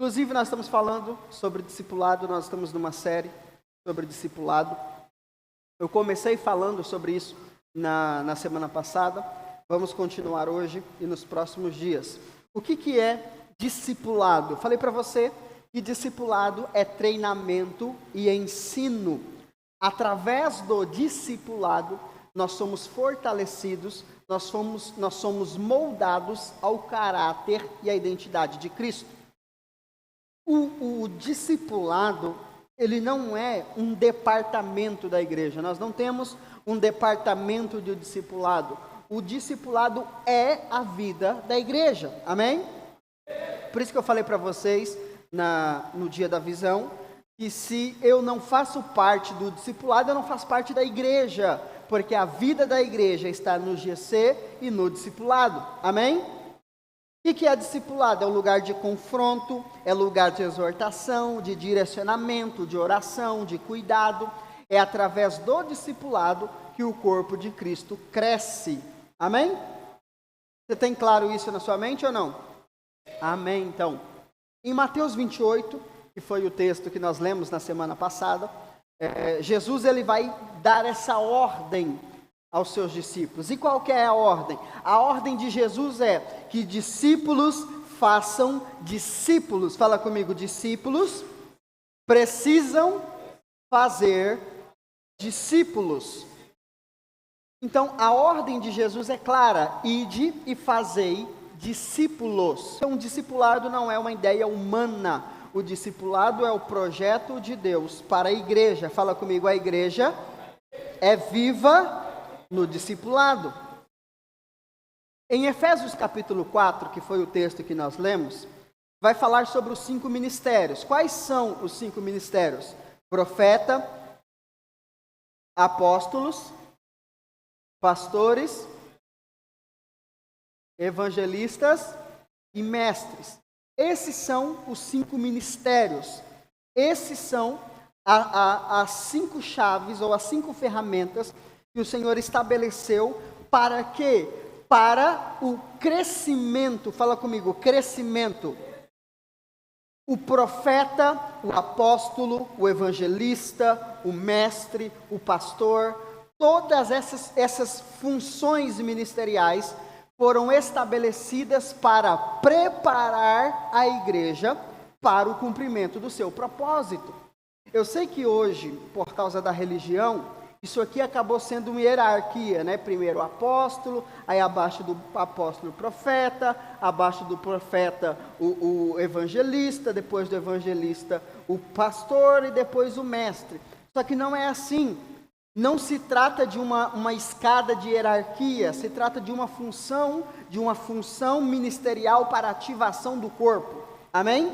Inclusive, nós estamos falando sobre discipulado, nós estamos numa série sobre discipulado. Eu comecei falando sobre isso na semana passada, vamos continuar hoje e nos próximos dias. O que é discipulado? Falei para você que discipulado é treinamento e ensino. Através do discipulado, nós somos fortalecidos, nós somos moldados ao caráter e à identidade de Cristo. O discipulado, ele não é um departamento da igreja. Nós não temos um departamento de discipulado. O discipulado é a vida da igreja. Amém? Por isso que eu falei para vocês no dia da visão, que se eu não faço parte do discipulado, eu não faço parte da igreja, porque a vida da igreja está no GC e no discipulado. Amém? O que é discipulado? É um lugar de confronto, é lugar de exortação, de direcionamento, de oração, de cuidado. É através do discipulado que o corpo de Cristo cresce. Amém? Você tem claro isso na sua mente ou não? Amém, então. Em Mateus 28, que foi o texto que nós lemos na semana passada, Jesus ele vai dar essa ordem aos seus discípulos. E qual que é a ordem? A ordem de Jesus é que discípulos façam discípulos. Fala comigo, discípulos precisam fazer discípulos. Então, a ordem de Jesus é clara: ide e fazei discípulos. Então, o discipulado não é uma ideia humana. O discipulado é o projeto de Deus para a igreja. Fala comigo, a igreja é viva no discipulado. Em Efésios capítulo 4, que foi o texto que nós lemos, vai falar sobre os 5 ministérios. Quais são os 5 ministérios? Profeta, apóstolos, pastores, evangelistas e mestres. Esses são os 5 ministérios. Esses são as 5 chaves ou as 5 ferramentas que o Senhor estabeleceu para quê? Para o crescimento. Fala comigo, crescimento. O profeta, o apóstolo, o evangelista, o mestre, o pastor, todas essas funções ministeriais foram estabelecidas para preparar a igreja para o cumprimento do seu propósito. Eu sei que hoje, por causa da religião, isso aqui acabou sendo uma hierarquia, né? Primeiro o apóstolo, aí abaixo do apóstolo o profeta, abaixo do profeta o evangelista, depois do evangelista o pastor e depois o mestre. Só que não é assim. Não se trata de uma escada de hierarquia, se trata de uma função ministerial para ativação do corpo. Amém?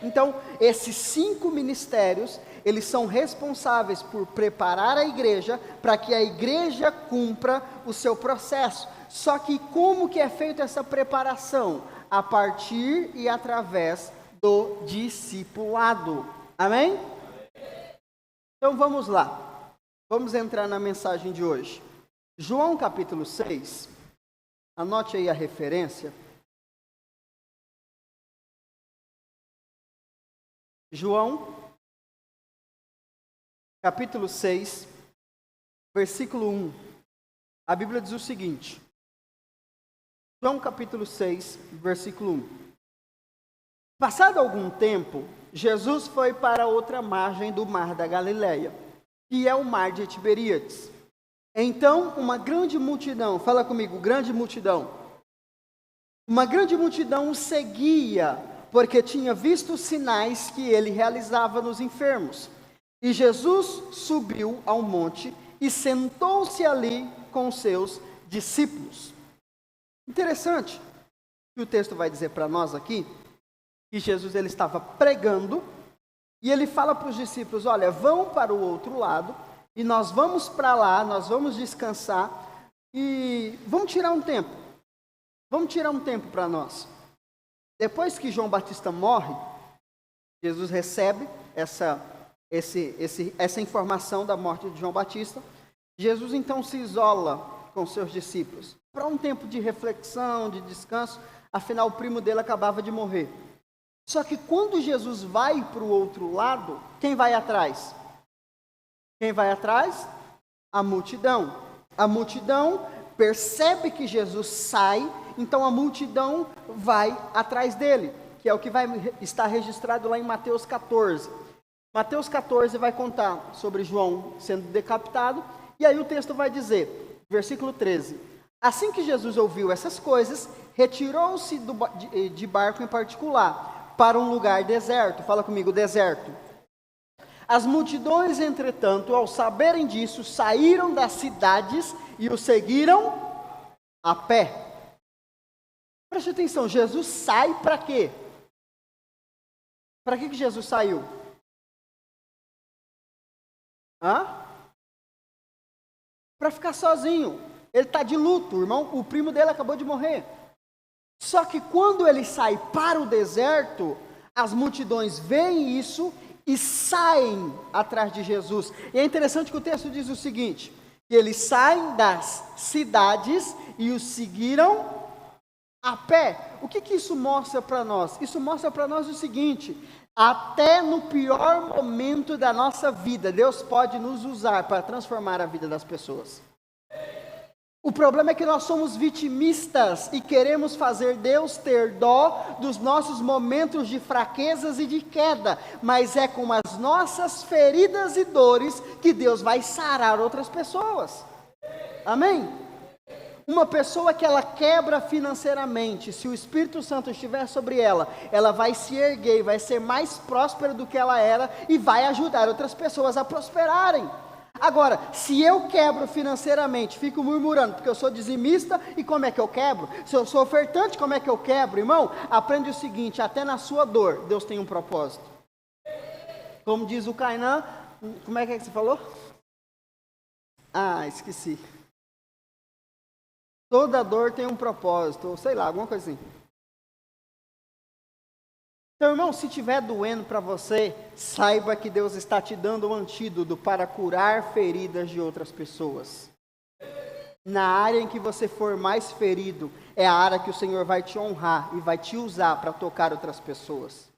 Então, esses 5 ministérios, eles são responsáveis por preparar a igreja para que a igreja cumpra o seu processo. Só que como que é feita essa preparação? A partir e através do discipulado. Amém? Então vamos lá. Vamos entrar na mensagem de hoje. João capítulo 6, anote aí a referência. João capítulo 6, versículo 1. A Bíblia diz o seguinte. João capítulo 6, versículo 1. Passado algum tempo, Jesus foi para outra margem do mar da Galileia, que é o mar de Tiberíades. Então, uma grande multidão, fala comigo, grande multidão. Uma grande multidão o seguia, porque tinha visto os sinais que ele realizava nos enfermos. E Jesus subiu ao monte e sentou-se ali com os seus discípulos. Interessante que o texto vai dizer para nós aqui, que Jesus ele estava pregando, e ele fala para os discípulos, olha, vão para o outro lado, e nós vamos para lá, nós vamos descansar, e vamos tirar um tempo. Vamos tirar um tempo para nós. Depois que João Batista morre, Jesus recebe essa informação da morte de João Batista. Jesus então se isola com seus discípulos, para um tempo de reflexão, de descanso, afinal o primo dele acabava de morrer. Só que quando Jesus vai para o outro lado, quem vai atrás? Quem vai atrás? A multidão. A multidão percebe que Jesus sai, então a multidão vai atrás dele, que é o que vai estar registrado lá em Mateus 14. Mateus 14 vai contar sobre João sendo decapitado, e aí o texto vai dizer, versículo 13: assim que Jesus ouviu essas coisas, retirou-se de barco em particular, para um lugar deserto. Fala comigo, deserto. As multidões, entretanto, ao saberem disso, saíram das cidades e o seguiram a pé. Preste atenção, Jesus sai para quê? Para que Jesus saiu? Para ficar sozinho. Ele está de luto, irmão. O primo dele acabou de morrer. Só que quando ele sai para o deserto, as multidões veem isso e saem atrás de Jesus. E é interessante que o texto diz o seguinte: que eles saem das cidades e os seguiram a pé. O que isso mostra para nós? Isso mostra para nós o seguinte: até no pior momento da nossa vida, Deus pode nos usar para transformar a vida das pessoas. O problema é que nós somos vitimistas e queremos fazer Deus ter dó dos nossos momentos de fraquezas e de queda, mas é com as nossas feridas e dores que Deus vai sarar outras pessoas. Amém? Uma pessoa que ela quebra financeiramente, se o Espírito Santo estiver sobre ela, ela vai se erguer, vai ser mais próspera do que ela era e vai ajudar outras pessoas a prosperarem. Agora, se eu quebro financeiramente, fico murmurando, porque eu sou dizimista, e como é que eu quebro? Se eu sou ofertante, como é que eu quebro? Irmão, aprende o seguinte: até na sua dor, Deus tem um propósito. Como diz o Kainan, como é que você falou? Esqueci. Toda dor tem um propósito, ou sei lá, alguma coisa assim. Então, irmão, se estiver doendo para você, saiba que Deus está te dando um antídoto para curar feridas de outras pessoas. Na área em que você for mais ferido, é a área que o Senhor vai te honrar e vai te usar para tocar outras pessoas.